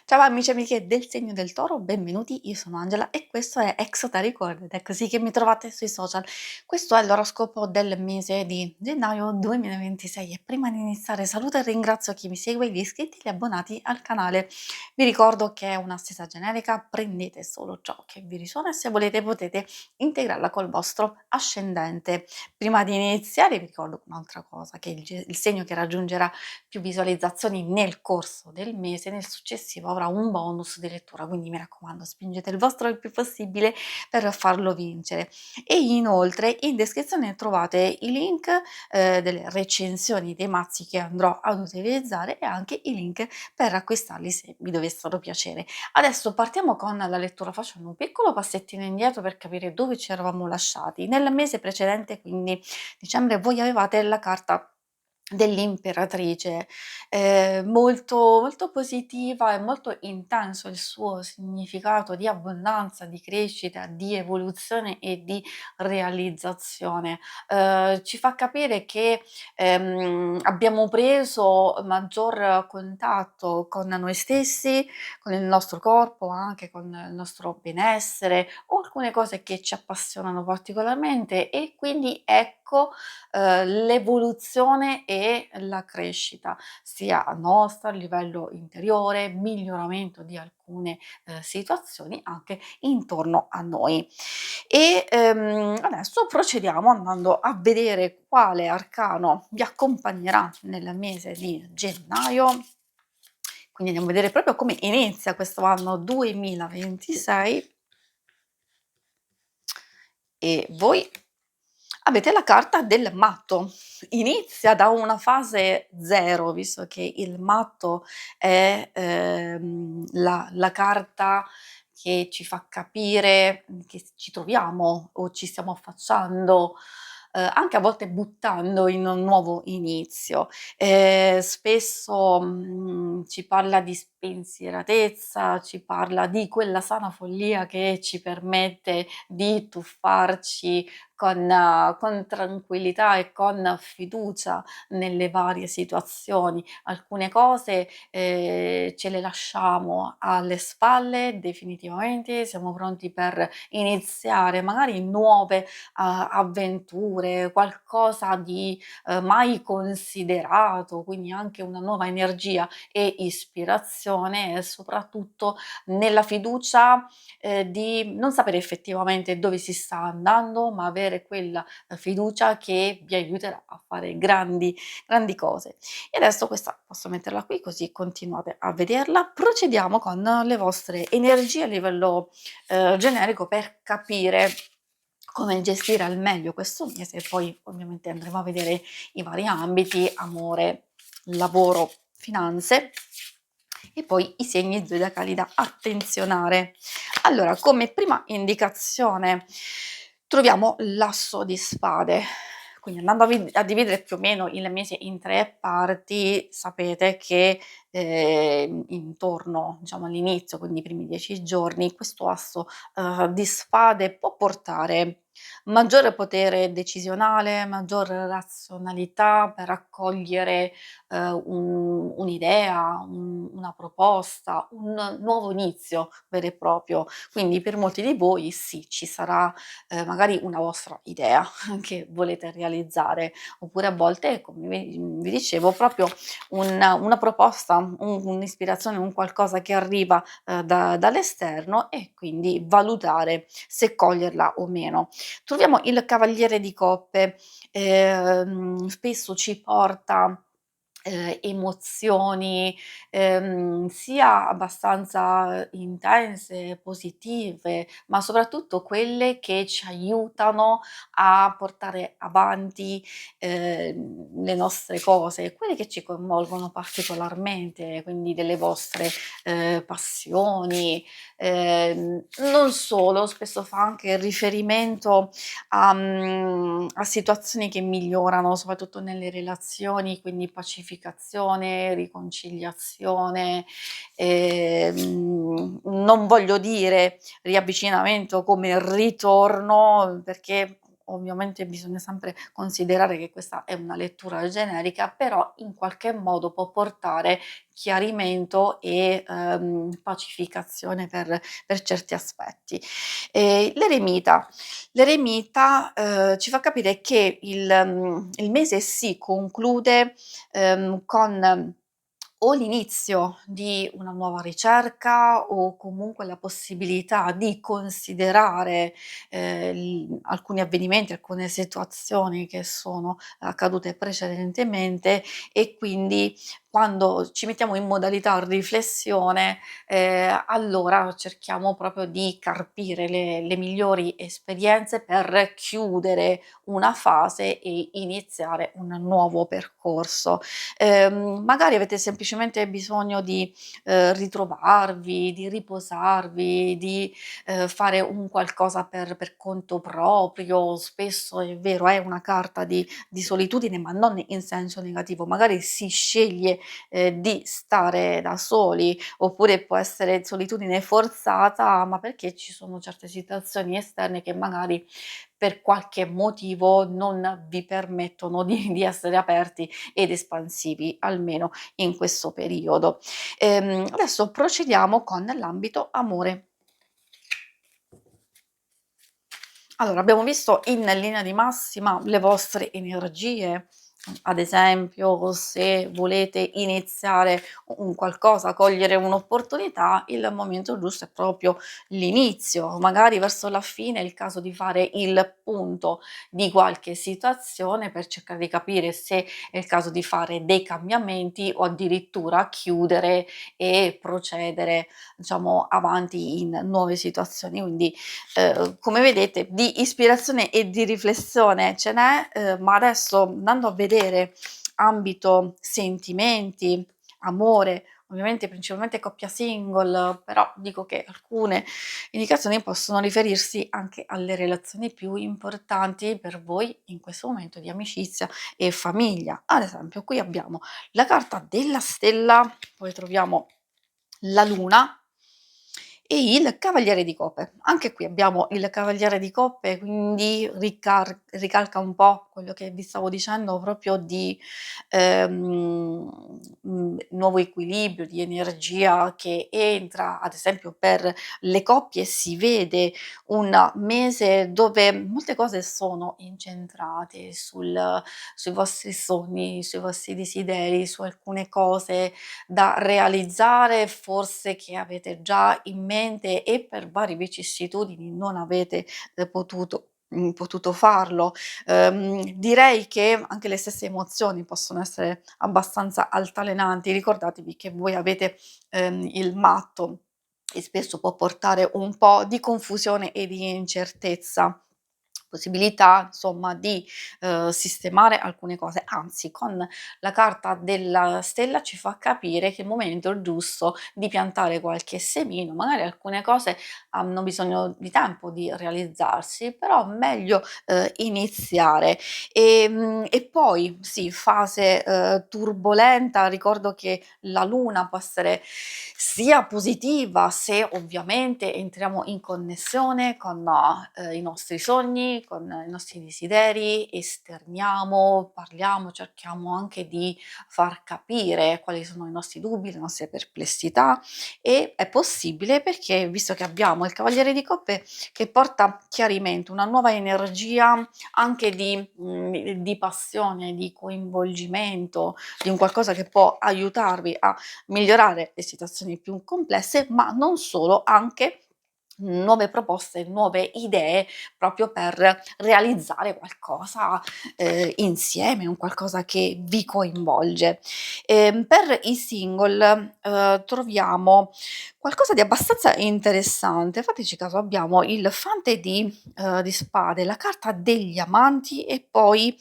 Ciao amici e amiche del segno del toro, benvenuti, io sono Angela e questo è Exotericord ed è così che mi trovate sui social. Questo è l'oroscopo del mese di gennaio 2026 e prima di iniziare saluto e ringrazio chi mi segue, gli iscritti e gli abbonati al canale. Vi ricordo che è una stessa generica, prendete solo ciò che vi risuona e se volete potete integrarla col vostro ascendente. Prima di iniziare vi ricordo un'altra cosa, che il segno che raggiungerà più visualizzazioni nel corso del mese, nel successivo avrà un bonus di lettura, quindi mi raccomando spingete il vostro il più possibile per farlo vincere. E inoltre in descrizione trovate i link delle recensioni dei mazzi che andrò ad utilizzare e anche i link per acquistarli se vi dovessero piacere. Adesso partiamo con la lettura facendo un piccolo passettino indietro per capire dove ci eravamo lasciati. Nel mese precedente, quindi dicembre, voi avevate la carta dell'imperatrice, molto positiva e molto intenso il suo significato di abbondanza, di crescita, di evoluzione e di realizzazione. Ci fa capire che, abbiamo preso maggior contatto con noi stessi, con il nostro corpo, anche con il nostro benessere o alcune cose che ci appassionano particolarmente e quindi ecco l'evoluzione e la crescita, sia nostra a livello interiore, miglioramento di alcune, situazioni anche intorno a noi. E, adesso procediamo andando a vedere quale arcano vi accompagnerà nel mese di gennaio. Quindi andiamo a vedere proprio come inizia questo anno 2026 e voi avete la carta del matto. Inizia da una fase 0, visto che il matto è, la carta che ci fa capire, che ci troviamo o ci stiamo affacciando, anche a volte buttando in un nuovo inizio. Spesso, ci parla di spensieratezza, ci parla di quella sana follia che ci permette di tuffarci con tranquillità e con fiducia nelle varie situazioni. Alcune cose, ce le lasciamo alle spalle definitivamente, siamo pronti per iniziare magari nuove avventure, qualcosa di, mai considerato, quindi anche una nuova energia e ispirazione e soprattutto nella fiducia di non sapere effettivamente dove si sta andando, ma avere quella, fiducia che vi aiuterà a fare grandi cose. E adesso questa posso metterla qui così continuate a vederla. Procediamo con le vostre energie a livello, generico per capire come gestire al meglio questo mese e poi ovviamente andremo a vedere i vari ambiti: amore, lavoro, finanze e poi i segni zodiacali da attenzionare. Allora, come prima indicazione troviamo l'asso di spade. Quindi andando a dividere più o meno il mese in 3 parti, sapete che, intorno diciamo all'inizio, quindi i primi 10 giorni, questo asso, di spade può portare maggiore potere decisionale, maggior razionalità per accogliere, un'idea, una proposta, un nuovo inizio vero e proprio. Quindi per molti di voi sì, ci sarà, magari una vostra idea che volete realizzare, oppure a volte, come vi dicevo, proprio una proposta, un'ispirazione, un qualcosa che arriva, dall'esterno e quindi valutare se coglierla o meno. Troviamo il cavaliere di coppe, spesso ci porta, emozioni, sia abbastanza intense, positive, ma soprattutto quelle che ci aiutano a portare avanti, le nostre cose, quelle che ci coinvolgono particolarmente, quindi delle vostre, passioni, non solo, spesso fa anche riferimento a situazioni che migliorano, soprattutto nelle relazioni, quindi pacificazione, riconciliazione, non voglio dire riavvicinamento come ritorno, perché ovviamente bisogna sempre considerare che questa è una lettura generica, però in qualche modo può portare chiarimento e, pacificazione per certi aspetti. L'eremita. L'eremita, ci fa capire che il mese si conclude, con o l'inizio di una nuova ricerca o comunque la possibilità di considerare, alcuni avvenimenti, alcune situazioni che sono accadute precedentemente e quindi quando ci mettiamo in modalità riflessione, allora cerchiamo proprio di carpire le migliori esperienze per chiudere una fase e iniziare un nuovo percorso. Magari avete semplicemente bisogno di, ritrovarvi, di riposarvi, di, fare un qualcosa per conto proprio. Spesso è vero, è una carta di solitudine, ma non in senso negativo. Magari si sceglie, di stare da soli, oppure può essere solitudine forzata, ma perché ci sono certe situazioni esterne che magari per qualche motivo non vi permettono di essere aperti ed espansivi, almeno in questo periodo. Adesso procediamo con l'ambito amore. Allora, abbiamo visto in linea di massima le vostre energie, ad esempio se volete iniziare un qualcosa, cogliere un'opportunità, il momento giusto è proprio l'inizio, magari verso la fine è il caso di fare il punto di qualche situazione per cercare di capire se è il caso di fare dei cambiamenti o addirittura chiudere e procedere, diciamo, avanti in nuove situazioni. Quindi come vedete di ispirazione e di riflessione ce n'è, ma adesso andando a vedere ambito sentimenti, amore, ovviamente principalmente coppia single, però dico che alcune indicazioni possono riferirsi anche alle relazioni più importanti per voi in questo momento di amicizia e famiglia. Ad esempio qui abbiamo la carta della stella, poi troviamo la luna e il cavaliere di coppe. Anche qui abbiamo il cavaliere di coppe, quindi ricalca un po' quello che vi stavo dicendo proprio di, nuovo equilibrio, di energia che entra, ad esempio per le coppie si vede un mese dove molte cose sono incentrate sui vostri sogni, sui vostri desideri, su alcune cose da realizzare, forse che avete già in mente e per varie vicissitudini non avete, potuto farlo. Direi che anche le stesse emozioni possono essere abbastanza altalenanti. Ricordatevi che voi avete, il matto e spesso può portare un po' di confusione e di incertezza. Possibilità insomma di, sistemare alcune cose, anzi con la carta della stella ci fa capire che è il momento giusto di piantare qualche semino, magari alcune cose hanno bisogno di tempo di realizzarsi, però meglio, iniziare. E poi sì, fase, turbolenta, ricordo che la luna può essere sia positiva se ovviamente entriamo in connessione con, i nostri sogni, con i nostri desideri, esterniamo, parliamo, cerchiamo anche di far capire quali sono i nostri dubbi, le nostre perplessità e è possibile perché visto che abbiamo il Cavaliere di Coppe che porta chiarimento, una nuova energia anche di passione, di coinvolgimento, di un qualcosa che può aiutarvi a migliorare le situazioni più complesse, ma non solo, anche nuove proposte, nuove idee proprio per realizzare qualcosa, insieme, un qualcosa che vi coinvolge. Per i single, troviamo qualcosa di abbastanza interessante. Fateci caso, abbiamo il Fante di spade, la carta degli amanti e poi,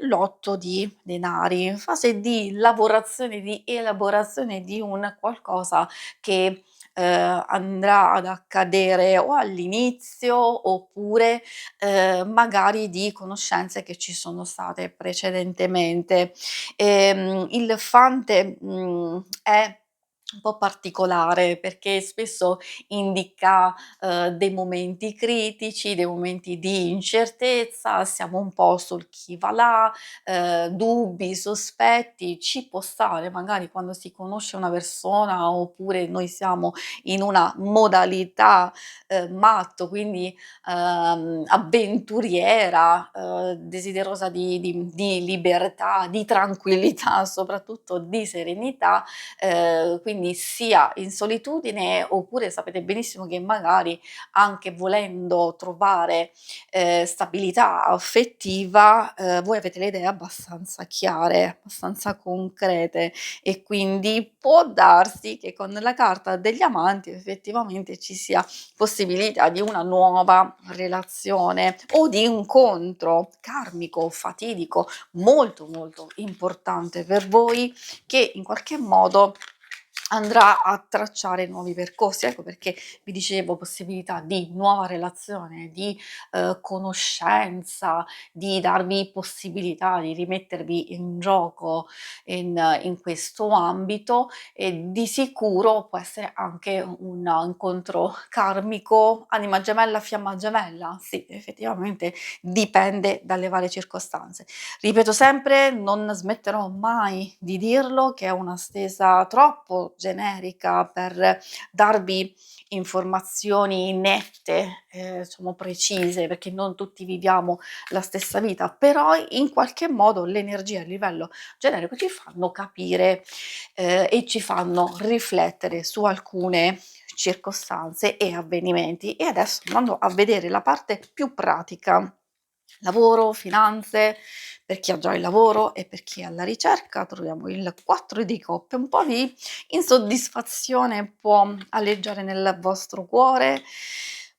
l'8 di denari, fase di lavorazione, di elaborazione di un qualcosa che, andrà ad accadere o all'inizio oppure, magari di conoscenze che ci sono state precedentemente. Il Fante, è un po' particolare, perché spesso indica, dei momenti critici, dei momenti di incertezza, siamo un po' sul chi va là, dubbi, sospetti. Ci può stare magari quando si conosce una persona, oppure noi siamo in una modalità, matto, quindi, avventuriera, desiderosa di libertà, di tranquillità, soprattutto di serenità, quindi sia in solitudine, oppure sapete benissimo che magari anche volendo trovare, stabilità affettiva, voi avete le idee abbastanza chiare, abbastanza concrete, e quindi può darsi che con la carta degli amanti effettivamente ci sia possibilità di una nuova relazione o di incontro karmico, fatidico, molto, molto importante per voi, che in qualche modo andrà a tracciare nuovi percorsi. Ecco perché vi dicevo possibilità di nuova relazione, di, conoscenza, di darvi possibilità di rimettervi in gioco in questo ambito, e di sicuro può essere anche un incontro karmico, anima gemella, fiamma gemella? Sì, effettivamente dipende dalle varie circostanze. Ripeto sempre, non smetterò mai di dirlo, che è una stesa troppo generica per darvi informazioni nette, diciamo precise, perché non tutti viviamo la stessa vita, però in qualche modo le energie a livello generico ci fanno capire, e ci fanno riflettere su alcune circostanze e avvenimenti. E adesso andando a vedere la parte più pratica, lavoro, finanze, per chi ha già il lavoro e per chi è alla ricerca, troviamo il 4 di coppe. Un po' di insoddisfazione può aleggiare nel vostro cuore,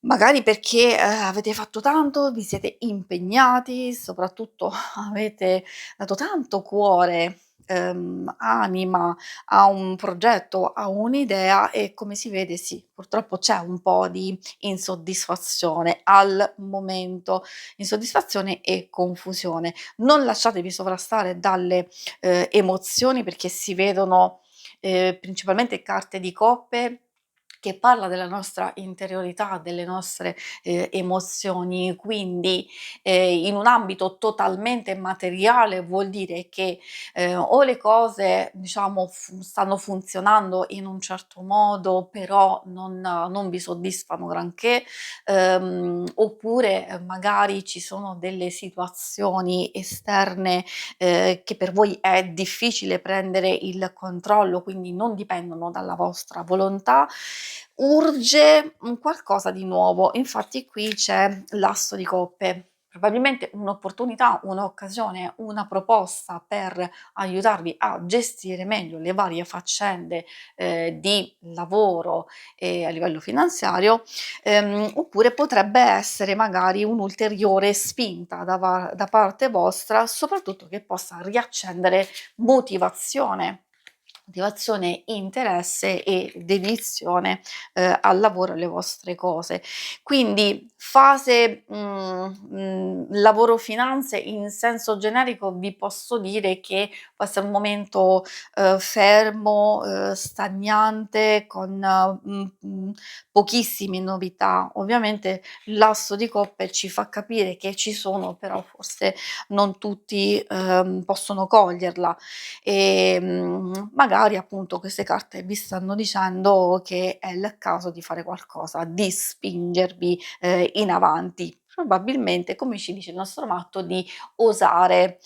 magari perché, avete fatto tanto, vi siete impegnati, soprattutto avete dato tanto cuore, anima a un progetto, a un'idea, e come si vede sì, purtroppo c'è un po' di insoddisfazione al momento, insoddisfazione e confusione. Non lasciatevi sovrastare dalle, emozioni, perché si vedono, principalmente carte di coppe, che parla della nostra interiorità, delle nostre, emozioni. Quindi, in un ambito totalmente materiale vuol dire che, o le cose diciamo stanno funzionando in un certo modo, però non vi soddisfano granché, oppure, magari ci sono delle situazioni esterne, che per voi è difficile prendere il controllo, quindi non dipendono dalla vostra volontà. Urge un qualcosa di nuovo. Infatti qui c'è l'asso di coppe. Probabilmente un'opportunità, un'occasione, una proposta per aiutarvi a gestire meglio le varie faccende, di lavoro e a livello finanziario, oppure potrebbe essere magari un'ulteriore spinta da parte vostra, soprattutto che possa riaccendere motivazione. Motivazione, interesse e dedizione, al lavoro e alle vostre cose. Quindi fase, lavoro finanze in senso generico, vi posso dire che può essere un momento, fermo, stagnante, con, pochissime novità. Ovviamente l'asso di coppe ci fa capire che ci sono, però forse non tutti, possono coglierla. Magari appunto queste carte vi stanno dicendo che è il caso di fare qualcosa, di spingervi, in avanti. Probabilmente, come ci dice il nostro matto, di osare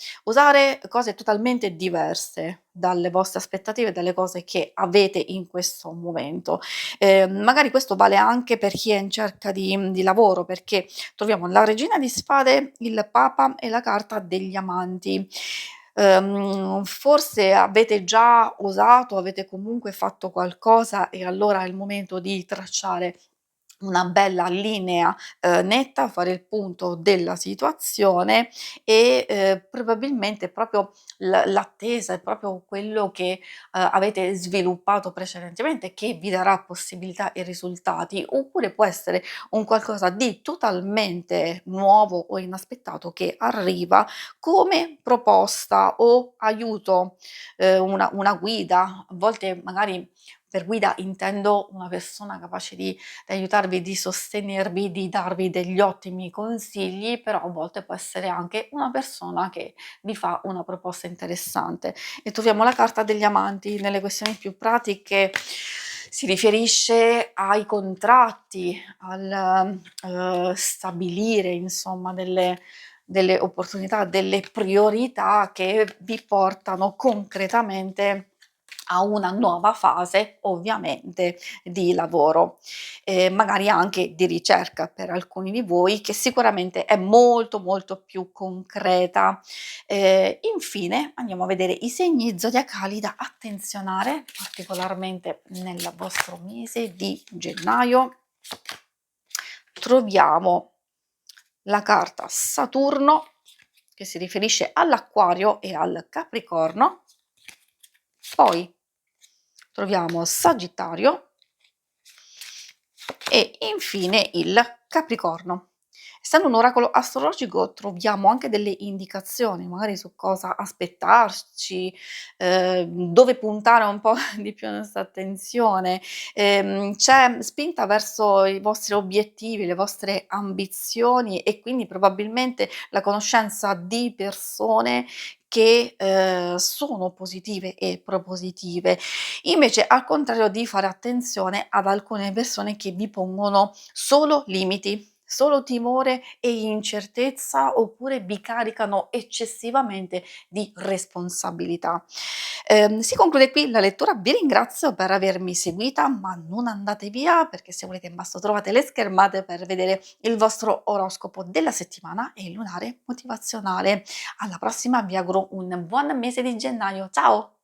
cose totalmente diverse dalle vostre aspettative, dalle cose che avete in questo momento. Magari questo vale anche per chi è in cerca di lavoro, perché troviamo la regina di spade, il papa e la carta degli amanti. Forse avete già osato, avete comunque fatto qualcosa, e allora è il momento di tracciare una bella linea, netta, fare il punto della situazione, e, probabilmente proprio l'attesa è proprio quello che, avete sviluppato precedentemente, che vi darà possibilità e risultati, oppure può essere un qualcosa di totalmente nuovo o inaspettato che arriva come proposta o aiuto, una guida. A volte magari Per guida intendo una persona capace di aiutarvi, di sostenervi, di darvi degli ottimi consigli, però a volte può essere anche una persona che vi fa una proposta interessante. E troviamo la carta degli amanti. Nelle questioni più pratiche si riferisce ai contratti, al stabilire insomma delle opportunità, delle priorità che vi portano concretamente a una nuova fase, ovviamente, di lavoro, magari anche di ricerca per alcuni di voi, che sicuramente è molto, molto più concreta. Infine andiamo a vedere i segni zodiacali da attenzionare, particolarmente nel vostro mese di gennaio. Troviamo la carta Saturno, che si riferisce all'Acquario e al Capricorno, poi troviamo Sagittario e infine il Capricorno. Essendo un oracolo astrologico troviamo anche delle indicazioni, magari su cosa aspettarci, dove puntare un po' di più la nostra attenzione, c'è spinta verso i vostri obiettivi, le vostre ambizioni e quindi probabilmente la conoscenza di persone che, sono positive e propositive. Invece, al contrario di fare attenzione ad alcune persone che vi pongono solo limiti, solo timore e incertezza, oppure vi caricano eccessivamente di responsabilità. Si conclude qui la lettura, vi ringrazio per avermi seguita, ma non andate via perché se volete in basso trovate le schermate per vedere il vostro oroscopo della settimana e il lunare motivazionale. Alla prossima, vi auguro un buon mese di gennaio. Ciao!